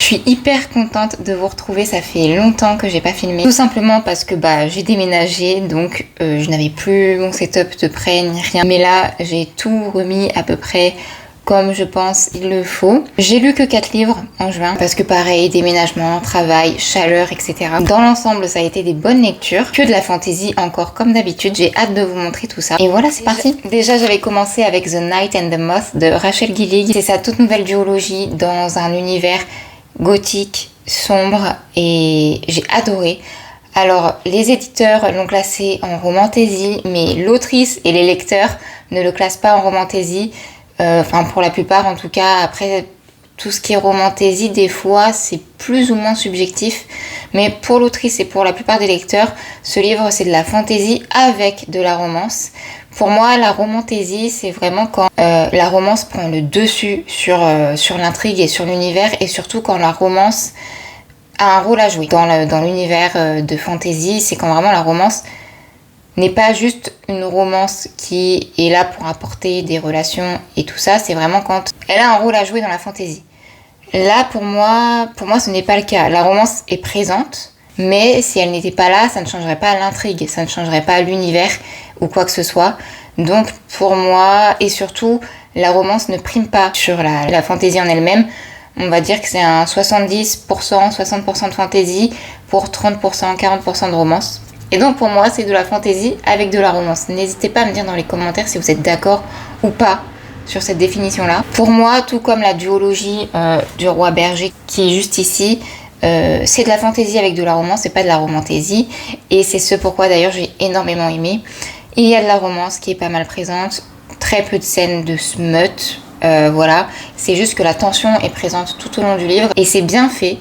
suis hyper contente de vous retrouver, ça fait longtemps que j'ai pas filmé. Tout simplement parce que j'ai déménagé, donc je n'avais plus mon setup de prêt ni rien. Mais là, j'ai tout remis à peu près comme je pense il le faut. J'ai lu que 4 livres en juin, parce que pareil, déménagement, travail, chaleur, etc. Dans l'ensemble, ça a été des bonnes lectures, que de la fantaisie encore comme d'habitude. J'ai hâte de vous montrer tout ça. Et voilà, c'est parti. Déjà, j'avais commencé avec The Night and the Moth de Rachel Gillig. C'est sa toute nouvelle duologie dans un univers gothique, sombre, et j'ai adoré. Alors, les éditeurs l'ont classé en romantaisie, mais l'autrice et les lecteurs ne le classent pas en romantaisie. Enfin, pour la plupart en tout cas. Après, tout ce qui est romantaisie, des fois, c'est plus ou moins subjectif. Mais pour l'autrice et pour la plupart des lecteurs, ce livre, c'est de la fantaisie avec de la romance. Pour moi, la romantaisie, c'est vraiment quand la romance prend le dessus sur l'intrigue et sur l'univers, et surtout quand la romance a un rôle à jouer. Dans l'univers de fantaisie, c'est quand vraiment la romance n'est pas juste une romance qui est là pour apporter des relations et tout ça, c'est vraiment quand elle a un rôle à jouer dans la fantaisie. Là, pour moi, ce n'est pas le cas. La romance est présente, mais si elle n'était pas là, ça ne changerait pas l'intrigue, ça ne changerait pas l'univers ou quoi que ce soit. Donc, pour moi, et surtout, la romance ne prime pas sur la fantaisie en elle-même. On va dire que c'est un 70%, 60% de fantaisie pour 30%, 40% de romance. Et donc pour moi, c'est de la fantaisie avec de la romance. N'hésitez pas à me dire dans les commentaires si vous êtes d'accord ou pas sur cette définition-là. Pour moi, tout comme la duologie du roi berger qui est juste ici, c'est de la fantaisie avec de la romance, c'est pas de la romantaisie. Et c'est ce pourquoi d'ailleurs j'ai énormément aimé. Il y a de la romance qui est pas mal présente, très peu de scènes de smut, voilà. C'est juste que la tension est présente tout au long du livre et c'est bien fait.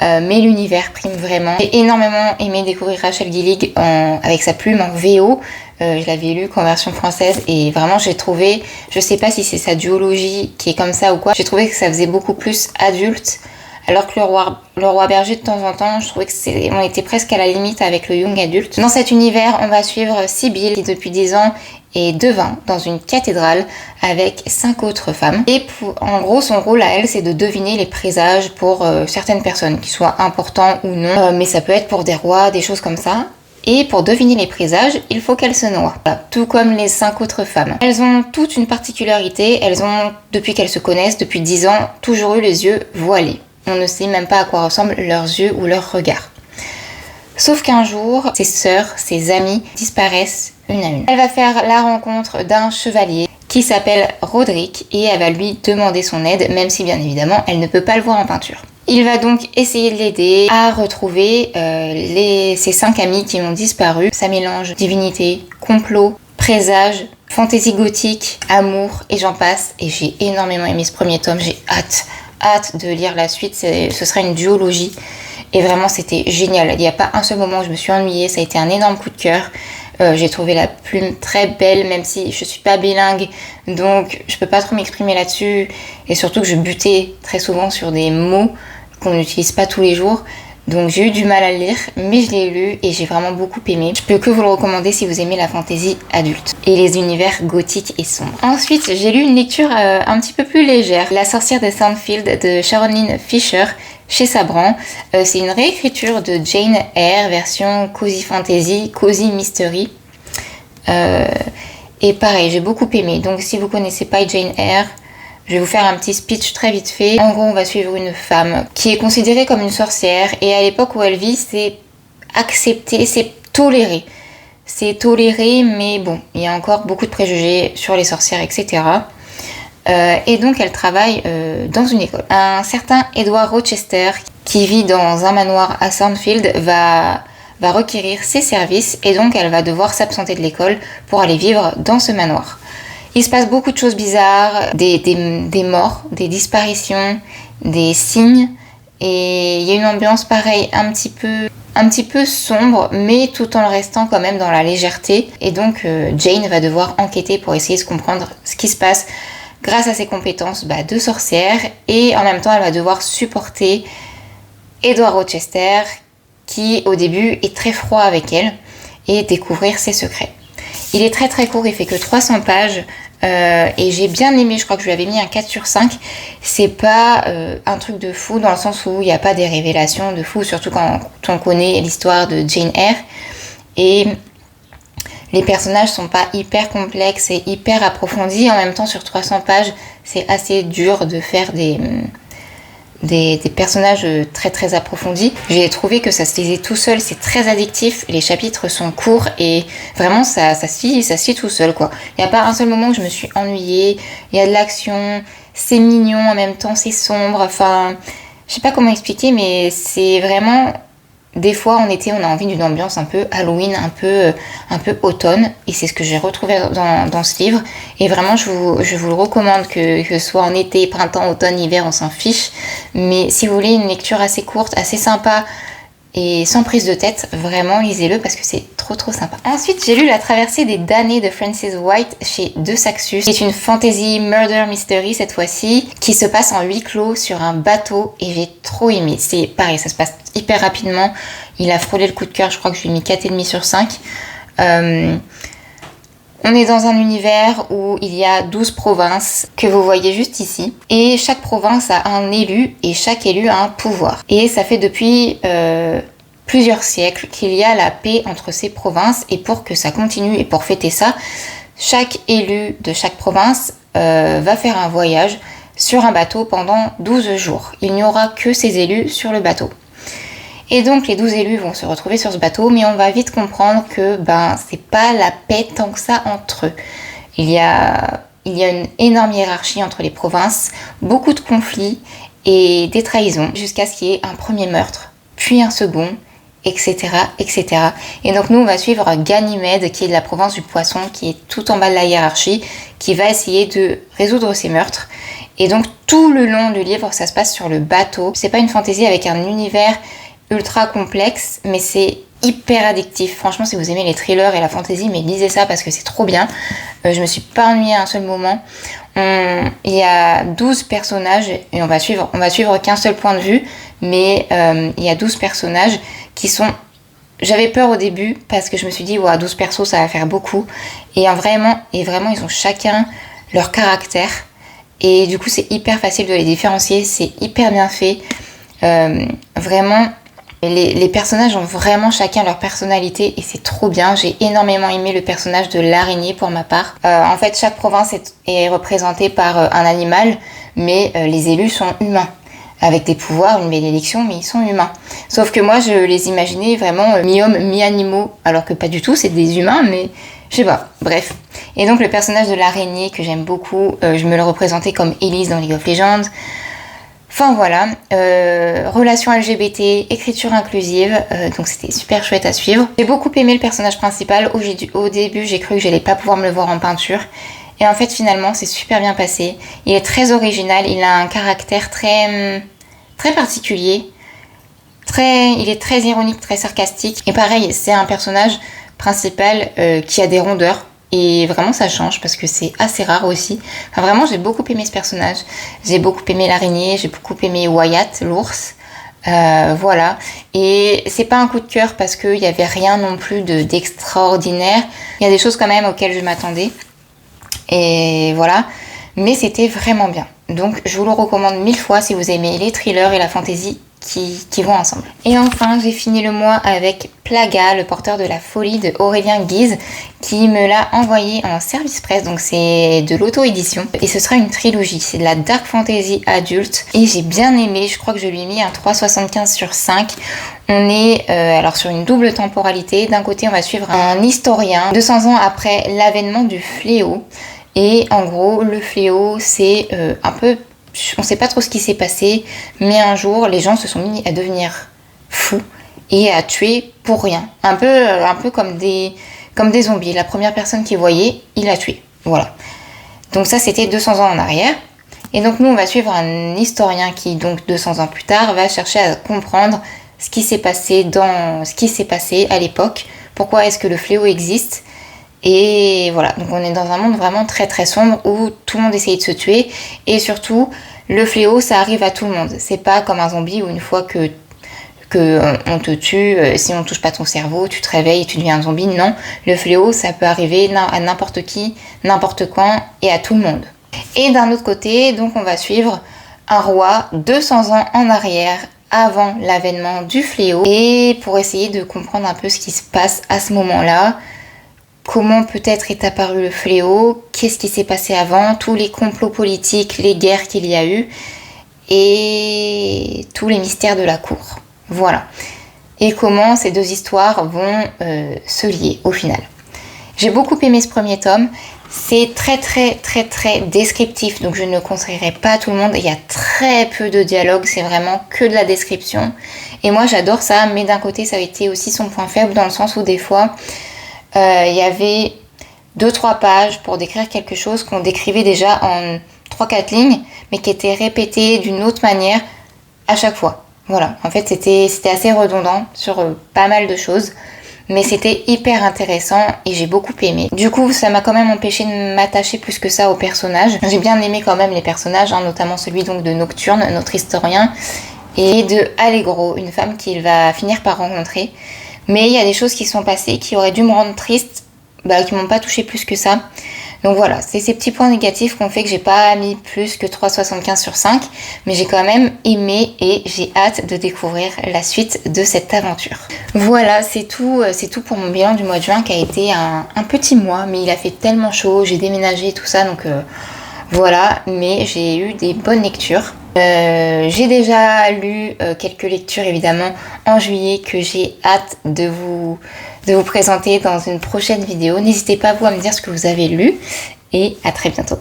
Mais l'univers prime vraiment. J'ai énormément aimé découvrir Rachel Gillig avec sa plume en VO. Je l'avais lu qu'en version française et vraiment j'ai trouvé, je sais pas si c'est sa duologie qui est comme ça ou quoi, j'ai trouvé que ça faisait beaucoup plus adulte, alors que le roi berger de temps en temps, je trouvais que on était presque à la limite avec le young adulte. Dans cet univers, on va suivre Sibylle qui depuis 10 ans est devin dans une cathédrale avec 5 autres femmes. Et en gros, son rôle à elle, c'est de deviner les présages pour certaines personnes, qu'ils soient importants ou non. Mais ça peut être pour des rois, des choses comme ça. Et pour deviner les présages, il faut qu'elle se noie. Voilà. Tout comme les 5 autres femmes. Elles ont toutes une particularité. Elles ont, depuis qu'elles se connaissent, depuis 10 ans, toujours eu les yeux voilés. On ne sait même pas à quoi ressemblent leurs yeux ou leurs regards. Sauf qu'un jour, ses sœurs, ses amies disparaissent une à une. Elle va faire la rencontre d'un chevalier qui s'appelle Roderick et elle va lui demander son aide, même si bien évidemment elle ne peut pas le voir en peinture. Il va donc essayer de l'aider à retrouver ses 5 amis qui ont disparu. Ça mélange divinité, complot, présage, fantaisie gothique, amour et j'en passe. Et j'ai énormément aimé ce premier tome, j'ai hâte de lire la suite. Ce sera une duologie. Et vraiment, c'était génial. Il n'y a pas un seul moment où je me suis ennuyée. Ça a été un énorme coup de cœur. J'ai trouvé la plume très belle, même si je suis pas bilingue. Donc, je peux pas trop m'exprimer là-dessus. Et surtout que je butais très souvent sur des mots qu'on n'utilise pas tous les jours. Donc, j'ai eu du mal à le lire, mais je l'ai lu et j'ai vraiment beaucoup aimé. Je peux que vous le recommander si vous aimez la fantaisie adulte et les univers gothiques et sombres. Ensuite, j'ai lu une lecture un petit peu plus légère. La sorcière de Sandfield de Sharon Lynn Fisher chez Sabran. C'est une réécriture de Jane Eyre, version cozy fantasy, cozy mystery. Et pareil, j'ai beaucoup aimé. Donc si vous connaissez pas Jane Eyre, je vais vous faire un petit speech très vite fait. En gros, on va suivre une femme qui est considérée comme une sorcière et à l'époque où elle vit, c'est accepté, c'est toléré. C'est toléré, mais bon, il y a encore beaucoup de préjugés sur les sorcières, etc. Et donc elle travaille dans une école. Un certain Edward Rochester, qui vit dans un manoir à Sandfield, va requérir ses services et donc elle va devoir s'absenter de l'école pour aller vivre dans ce manoir. Il se passe beaucoup de choses bizarres, des morts, des disparitions, des signes, et il y a une ambiance pareille un petit peu sombre, mais tout en restant quand même dans la légèreté. Et donc Jane va devoir enquêter pour essayer de comprendre ce qui se passe grâce à ses compétences de sorcière, et en même temps elle va devoir supporter Edward Rochester qui au début est très froid avec elle et découvrir ses secrets. Il est très très court, il fait que 300 pages, Et j'ai bien aimé, je crois que je lui avais mis un 4 sur 5. C'est pas un truc de fou dans le sens où il n'y a pas des révélations de fou, surtout quand on connaît l'histoire de Jane Eyre. Et les personnages sont pas hyper complexes et hyper approfondis. En même temps, sur 300 pages, c'est assez dur de faire des personnages très très approfondis. J'ai trouvé que ça se lisait tout seul, c'est très addictif, les chapitres sont courts et vraiment ça se lit tout seul quoi. Il n'y a pas un seul moment où je me suis ennuyée, il y a de l'action, c'est mignon en même temps, c'est sombre, enfin je sais pas comment expliquer mais c'est vraiment... Des fois, en été, on a envie d'une ambiance un peu Halloween, un peu automne. Et c'est ce que j'ai retrouvé dans ce livre. Et vraiment, je vous le recommande, que ce soit en été, printemps, automne, hiver, on s'en fiche. Mais si vous voulez une lecture assez courte, assez sympa et sans prise de tête, vraiment, lisez-le parce que c'est trop trop sympa. Ensuite, j'ai lu La Traversée des damnés de Frances White chez De Saxus. C'est une fantasy murder mystery cette fois-ci, qui se passe en huis clos sur un bateau et j'ai trop aimé. C'est pareil, ça se passe hyper rapidement. Il a frôlé le coup de cœur, je crois que je lui ai mis 4,5 sur 5. On est dans un univers où il y a 12 provinces que vous voyez juste ici. Et chaque province a un élu et chaque élu a un pouvoir. Et ça fait depuis plusieurs siècles qu'il y a la paix entre ces provinces. Et pour que ça continue et pour fêter ça, chaque élu de chaque province va faire un voyage sur un bateau pendant 12 jours. Il n'y aura que ces élus sur le bateau. Et donc les 12 élus vont se retrouver sur ce bateau, mais on va vite comprendre que c'est pas la paix tant que ça entre eux. Il y a une énorme hiérarchie entre les provinces, beaucoup de conflits et des trahisons, jusqu'à ce qu'il y ait un premier meurtre, puis un second, etc., etc. Et donc nous on va suivre Ganymède, qui est de la province du Poisson, qui est tout en bas de la hiérarchie, qui va essayer de résoudre ces meurtres. Et donc tout le long du livre, ça se passe sur le bateau. C'est pas une fantaisie avec un univers ultra complexe, mais c'est hyper addictif. Franchement, si vous aimez les thrillers et la fantasy, mais lisez ça parce que c'est trop bien. Je me suis pas ennuyée à un seul moment. Il y a 12 personnages et on va suivre qu'un seul point de vue, mais il y a 12 personnages qui sont... J'avais peur au début parce que je me suis dit, 12 persos, ça va faire beaucoup. Et vraiment, ils ont chacun leur caractère. Et du coup, c'est hyper facile de les différencier. C'est hyper bien fait. Vraiment... Les personnages ont vraiment chacun leur personnalité et c'est trop bien. J'ai énormément aimé le personnage de l'araignée pour ma part. En fait, chaque province est représentée par un animal, mais les élus sont humains. Avec des pouvoirs, une bénédiction, mais ils sont humains. Sauf que moi, je les imaginais vraiment mi-hommes, mi-animaux, alors que pas du tout, c'est des humains, mais je sais pas, bref. Et donc le personnage de l'araignée que j'aime beaucoup, je me le représentais comme Elise dans League of Legends. Enfin voilà, relations LGBT, écriture inclusive, donc c'était super chouette à suivre. J'ai beaucoup aimé le personnage principal, au début j'ai cru que j'allais pas pouvoir me le voir en peinture. Et en fait finalement c'est super bien passé. Il est très original, il a un caractère très particulier. Il est très ironique, très sarcastique. Et pareil, c'est un personnage principal qui a des rondeurs. Et vraiment ça change parce que c'est assez rare aussi. Enfin vraiment j'ai beaucoup aimé ce personnage. J'ai beaucoup aimé l'araignée, j'ai beaucoup aimé Wyatt, l'ours. Voilà. Et c'est pas un coup de cœur parce qu'il n'y avait rien non plus d'extraordinaire. Il y a des choses quand même auxquelles je m'attendais. Et voilà. Mais c'était vraiment bien. Donc je vous le recommande 1000 fois si vous aimez les thrillers et la fantasy qui vont ensemble. Et enfin, j'ai fini le mois avec Plaga, le porteur de la folie de Aurélien Guise, qui me l'a envoyé en service presse, donc c'est de l'auto-édition. Et ce sera une trilogie, c'est de la dark fantasy adulte. Et j'ai bien aimé, je crois que je lui ai mis un 3,75 sur 5. On est alors sur une double temporalité. D'un côté, on va suivre un historien 200 ans après l'avènement du fléau. Et en gros, le fléau, c'est un peu... On ne sait pas trop ce qui s'est passé, mais un jour, les gens se sont mis à devenir fous et à tuer pour rien. Un peu comme des zombies. La première personne qu'il voyait, il a tué. Voilà. Donc ça, c'était 200 ans en arrière. Et donc nous, on va suivre un historien qui, donc 200 ans plus tard, va chercher à comprendre ce qui s'est passé à l'époque. Pourquoi est-ce que le fléau existe ? Et voilà, donc on est dans un monde vraiment très très sombre où tout le monde essaye de se tuer et surtout le fléau ça arrive à tout le monde. C'est pas comme un zombie où une fois que que on te tue, si on touche pas ton cerveau, tu te réveilles et tu deviens un zombie. Non, le fléau, ça peut arriver à n'importe qui, n'importe quand et à tout le monde. Et d'un autre côté, donc on va suivre un roi 200 ans en arrière, avant l'avènement du fléau, et pour essayer de comprendre un peu ce qui se passe à ce moment-là, comment peut-être est apparu le fléau, qu'est-ce qui s'est passé avant, tous les complots politiques, les guerres qu'il y a eu, et tous les mystères de la cour. Voilà. Et comment ces deux histoires vont se lier au final. J'ai beaucoup aimé ce premier tome. C'est très descriptif, donc je ne le conseillerais pas à tout le monde. Il y a très peu de dialogue, c'est vraiment que de la description. Et moi j'adore ça, mais d'un côté ça a été aussi son point faible, dans le sens où des fois il y avait 2-3 pages pour décrire quelque chose qu'on décrivait déjà en 3-4 lignes, mais qui était répété d'une autre manière à chaque fois. Voilà, en fait c'était assez redondant sur pas mal de choses. Mais c'était hyper intéressant et j'ai beaucoup aimé. Du coup, ça m'a quand même empêché de m'attacher plus que ça aux personnages. J'ai bien aimé quand même les personnages, notamment celui donc de Nocturne, notre historien, et de Allegro, une femme qu'il va finir par rencontrer. Mais il y a des choses qui sont passées qui auraient dû me rendre triste, qui m'ont pas touché plus que ça. Donc voilà, c'est ces petits points négatifs qui ont fait que j'ai pas mis plus que 3,75 sur 5, mais j'ai quand même aimé et j'ai hâte de découvrir la suite de cette aventure. Voilà, c'est tout pour mon bilan du mois de juin qui a été un petit mois, mais il a fait tellement chaud, j'ai déménagé et tout ça, donc voilà, mais j'ai eu des bonnes lectures. J'ai déjà lu quelques lectures évidemment en juillet que j'ai hâte de vous présenter dans une prochaine vidéo. N'hésitez pas vous à me dire ce que vous avez lu et à très bientôt.